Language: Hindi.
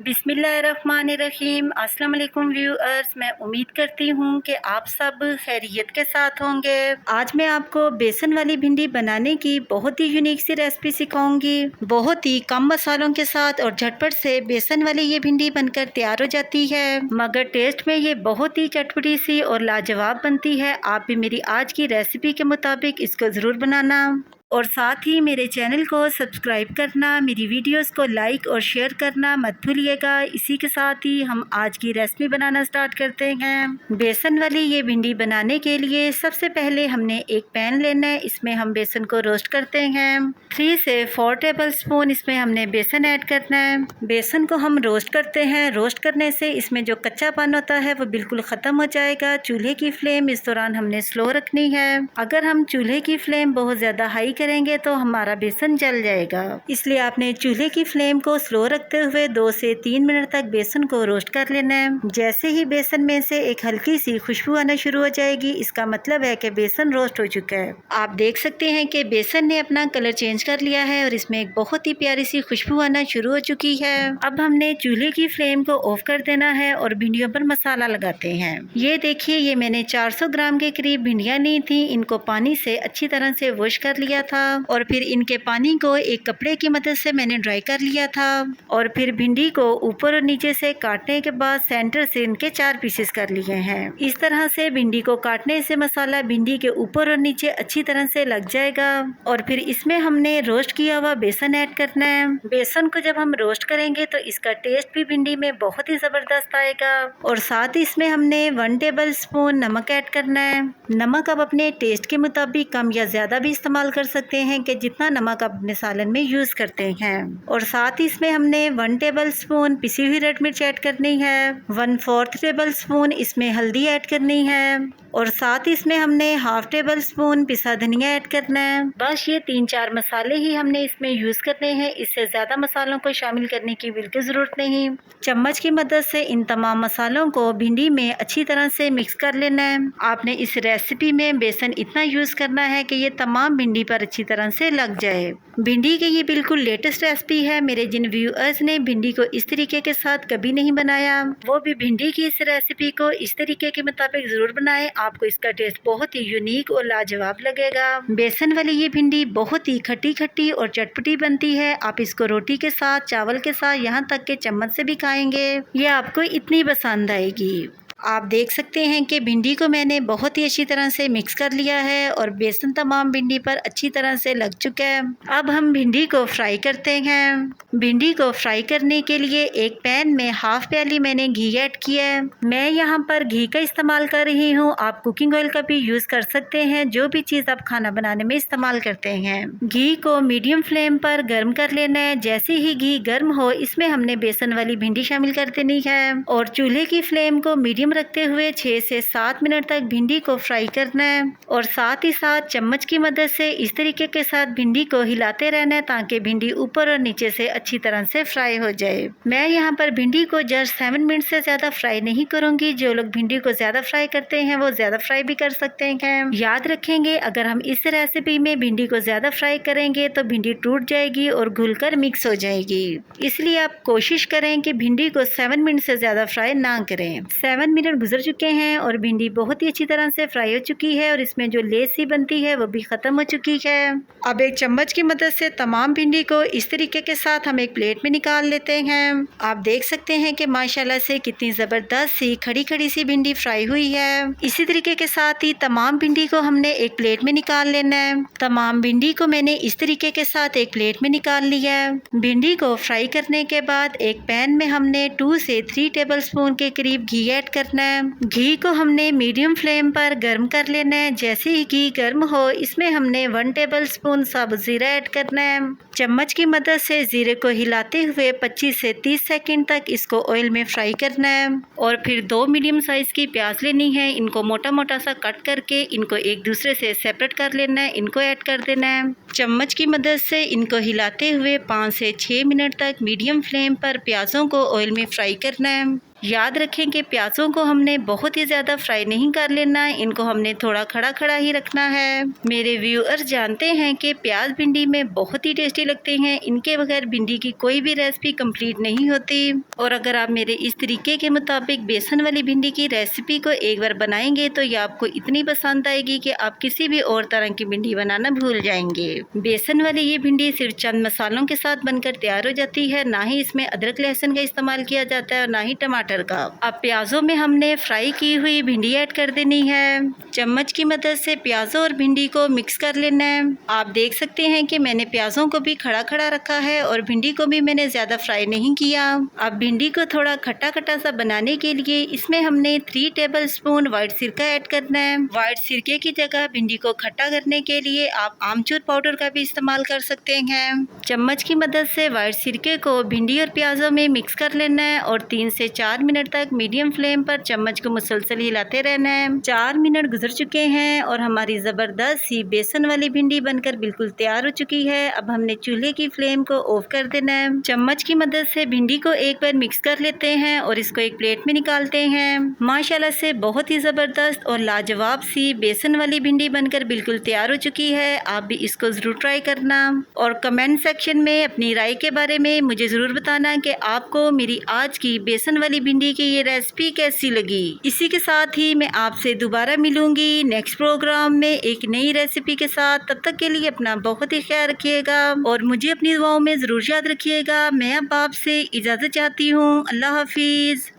बिस्मिल्लाहिर्रहमानिर्रहीम। अस्सलाम वालेकुम व्यूअर्स, मैं उम्मीद करती हूँ कि आप सब खैरियत के साथ होंगे। आज मैं आपको बेसन वाली भिंडी बनाने की बहुत ही यूनिक सी रेसिपी सिखाऊंगी। बहुत ही कम मसालों के साथ और झटपट से बेसन वाली ये भिंडी बनकर तैयार हो जाती है, मगर टेस्ट में ये बहुत ही चटपटी सी और लाजवाब बनती है। आप भी मेरी आज की रेसिपी के मुताबिक इसको ज़रूर बनाना और साथ ही मेरे चैनल को सब्सक्राइब करना, मेरी वीडियोस को लाइक और शेयर करना मत भूलिएगा। इसी के साथ ही हम आज की रेसिपी बनाना स्टार्ट करते हैं। बेसन वाली ये भिंडी बनाने के लिए सबसे पहले हमने एक पैन लेना है। इसमें हम बेसन को रोस्ट करते हैं। 3 से 4 टेबल स्पून इसमें हमने बेसन ऐड करना है। बेसन को हम रोस्ट करते हैं। रोस्ट करने से इसमें जो कच्चापन होता है वो बिल्कुल ख़त्म हो जाएगा। चूल्हे की फ्लेम इस दौरान हमने स्लो रखनी है। अगर हम चूल्हे की फ्लेम बहुत ज़्यादा हाई करेंगे तो हमारा बेसन जल जाएगा, इसलिए आपने चूल्हे की फ्लेम को स्लो रखते हुए 2 से 3 मिनट तक बेसन को रोस्ट कर लेना है। जैसे ही बेसन में से एक हल्की सी खुशबू आना शुरू हो जाएगी, इसका मतलब है कि बेसन रोस्ट हो चुका है। आप देख सकते हैं कि बेसन ने अपना कलर चेंज कर लिया है और इसमें एक बहुत ही प्यारी सी खुशबू आना शुरू हो चुकी है। अब हमने चूल्हे की फ्लेम को ऑफ कर देना है और भिंडियों पर मसाला लगाते हैं। ये देखिए, ये मैंने 400 ग्राम के करीब भिंडियाँ ली थी। इनको पानी से अच्छी तरह से वॉश कर लिया था और फिर इनके पानी को एक कपड़े की मदद से मैंने ड्राई कर लिया था और फिर भिंडी को ऊपर और नीचे से काटने के बाद सेंटर से इनके 4 पीसेस कर लिए हैं। इस तरह से भिंडी को काटने से मसाला भिंडी के ऊपर और नीचे अच्छी तरह से लग जाएगा और फिर इसमें हमने रोस्ट किया हुआ बेसन ऐड करना है। बेसन को जब हम रोस्ट करेंगे तो इसका टेस्ट भी भिंडी में बहुत ही जबरदस्त आएगा और साथ ही इसमें हमने 1 टेबल स्पून नमक ऐड करना है। नमक आप अपने टेस्ट के मुताबिक कम या ज्यादा भी इस्तेमाल कर सकते हैं कि जितना नमक आप अपने सालन में यूज करते हैं। और साथ ही इसमें हमने 1 टेबल स्पून पिसी हुई रेड मिर्च ऐड करनी है। 1/4 टेबल स्पून इसमें हल्दी ऐड करनी है और साथ ही इसमें हमने 1/2 टेबल स्पून पिसा धनिया ऐड करना है। बस ये 3-4 मसाले ही हमने इसमें यूज करने हैं। इससे ज्यादा मसालों को शामिल करने की बिल्कुल जरूरत नहीं। चम्मच की मदद से इन तमाम मसालों को भिंडी में अच्छी तरह से मिक्स कर लेना है। आपने इस रेसिपी में बेसन इतना यूज करना है कि ये तमाम भिंडी पर अच्छी तरह से लग जाए। भिंडी की ये बिल्कुल लेटेस्ट रेसिपी है। मेरे जिन व्यूअर्स ने भिंडी को इस तरीके के साथ कभी नहीं बनाया, वो भी भिंडी की इस रेसिपी को इस तरीके के मुताबिक जरूर बनाएं। आपको इसका टेस्ट बहुत ही यूनिक और लाजवाब लगेगा। बेसन वाली ये भिंडी बहुत ही खट्टी खट्टी और चटपटी बनती है। आप इसको रोटी के साथ, चावल के साथ, यहाँ तक के चम्मच से भी खाएंगे, ये आपको इतनी पसंद आएगी। आप देख सकते हैं कि भिंडी को मैंने बहुत ही अच्छी तरह से मिक्स कर लिया है और बेसन तमाम भिंडी पर अच्छी तरह से लग चुका है। अब हम भिंडी को फ्राई करते हैं। भिंडी को फ्राई करने के लिए एक पैन में 1/2 प्याली मैंने घी ऐड किया है। मैं यहाँ पर घी का इस्तेमाल कर रही हूँ। आप कुकिंग ऑयल का भी यूज़ कर सकते हैं, जो भी चीज़ आप खाना बनाने में इस्तेमाल करते हैं। घी को मीडियम फ्लेम पर गर्म कर लेना है। जैसे ही घी गर्म हो, इसमें हमने बेसन वाली भिंडी शामिल कर देनी है और चूल्हे की फ्लेम को मीडियम रखते हुए 6 से 7 मिनट तक भिंडी को फ्राई करना है और साथ ही साथ चम्मच की मदद से इस तरीके के साथ भिंडी को हिलाते रहना है ताकि भिंडी ऊपर और नीचे से अच्छी तरह से फ्राई हो जाए। मैं यहाँ पर भिंडी को जस्ट 7 मिनट से ज्यादा फ्राई नहीं करूंगी। जो लोग भिंडी को ज्यादा फ्राई करते हैं वो ज्यादा फ्राई भी कर सकते हैं। याद रखेंगे, अगर हम इस रेसिपी में भिंडी को ज्यादा फ्राई करेंगे तो भिंडी टूट जाएगी और घुलकर मिक्स हो जाएगी। इसलिए आप कोशिश करें कि भिंडी को 7 मिनट से ज्यादा फ्राई ना करें। 7 मिनट गुजर चुके हैं और भिंडी बहुत ही अच्छी तरह से फ्राई हो चुकी है और इसमें जो लेस सी बनती है वो भी खत्म हो चुकी है। अब एक चम्मच की मदद से तमाम भिंडी को इस तरीके के साथ हम एक प्लेट में निकाल लेते हैं। आप देख सकते हैं कि माशाल्लाह से कितनी जबरदस्त सी खड़ी खड़ी सी भिंडी फ्राई हुई है। इसी तरीके के साथ ही तमाम भिंडी को हमने एक प्लेट में निकाल लेना है। तमाम भिंडी को मैंने इस तरीके के साथ एक प्लेट में निकाल लिया है। भिंडी को फ्राई करने के बाद एक पैन में हमने 2 से 3 टेबल स्पून के करीब घी ऐड करना है। घी को हमने मीडियम फ्लेम पर गर्म कर लेना है। जैसे ही घी गर्म हो, इसमें हमने 1 टेबल स्पून साबुत जीरा ऐड करना है। चम्मच की मदद से जीरे को हिलाते हुए 25 से 30 सेकंड तक इसको ऑयल में फ्राई करना है और फिर 2 मीडियम साइज की प्याज लेनी है। इनको मोटा मोटा सा कट करके इनको एक दूसरे से सेपरेट कर लेना है। इनको ऐड कर देना है। चम्मच की मदद से इनको हिलाते हुए 5 से 6 मिनट तक मीडियम फ्लेम पर प्याजों को ऑयल में फ्राई करना है। याद रखें कि प्याज़ों को हमने बहुत ही ज़्यादा फ्राई नहीं कर लेना, इनको हमने थोड़ा खड़ा खड़ा ही रखना है। मेरे व्यूअर्स जानते हैं कि प्याज भिंडी में बहुत ही टेस्टी लगते हैं, इनके बगैर भिंडी की कोई भी रेसिपी कंप्लीट नहीं होती। और अगर आप मेरे इस तरीके के मुताबिक बेसन वाली भिंडी की रेसिपी को एक बार बनाएंगे तो ये आपको इतनी पसंद आएगी कि आप किसी भी और तरह की भिंडी बनाना भूल जाएंगे। बेसन वाली ये भिंडी सिर्फ चंद मसालों के साथ बनकर तैयार हो जाती है, ना ही इसमें अदरक लहसुन का इस्तेमाल किया जाता है और ना ही टमाटर का। अब प्याजों में हमने फ्राई की हुई भिंडी ऐड कर देनी है। चम्मच की मदद से प्याजों और भिंडी को मिक्स कर लेना है। आप देख सकते हैं कि मैंने प्याजों को भी खड़ा खड़ा रखा है और भिंडी को भी मैंने ज़्यादा फ्राई नहीं किया। अब भिंडी को थोड़ा खट्टा खट्टा सा बनाने के लिए इसमें हमने 3 टेबलस्पून व्हाइट सिरका ऐड करना है। व्हाइट सिरके की जगह भिंडी को खट्टा करने के लिए आप आमचूर पाउडर का भी इस्तेमाल कर सकते हैं। चम्मच की मदद से व्हाइट सिरके को भिंडी और प्याजों में मिक्स कर लेना है और 3 से 4 मिनट तक मीडियम फ्लेम पर चम्मच को मुसलसल हिलाते रहना है। 4 मिनट गुजर चुके हैं और हमारी ज़बरदस्त सी बेसन वाली भिंडी बनकर बिल्कुल तैयार हो चुकी है। अब हमने चूल्हे की फ्लेम को ऑफ कर देना है। चम्मच की मदद से भिंडी को एक बार मिक्स कर लेते हैं और इसको एक प्लेट में निकालते हैं। माशाल्लाह से बहुत ही ज़बरदस्त और लाजवाब सी बेसन वाली भिंडी बनकर बिल्कुल तैयार हो चुकी है। आप भी इसको ज़रूर ट्राई करना और कमेंट सेक्शन में अपनी राय के बारे में मुझे ज़रूर बताना कि आपको मेरी आज की बेसन वाली भिंडी की ये रेसिपी कैसी लगी। इसी के साथ ही मैं आपसे दोबारा मिलूंगी नेक्स्ट प्रोग्राम में एक नई रेसिपी के साथ। तब तक के लिए अपना बहुत ही ख्याल रखिएगा और मुझे अपनी दुआओं में ज़रूर याद रखिएगा। मैं अब आपसे इजाज़त चाहती हूँ। अल्लाह हाफिज़।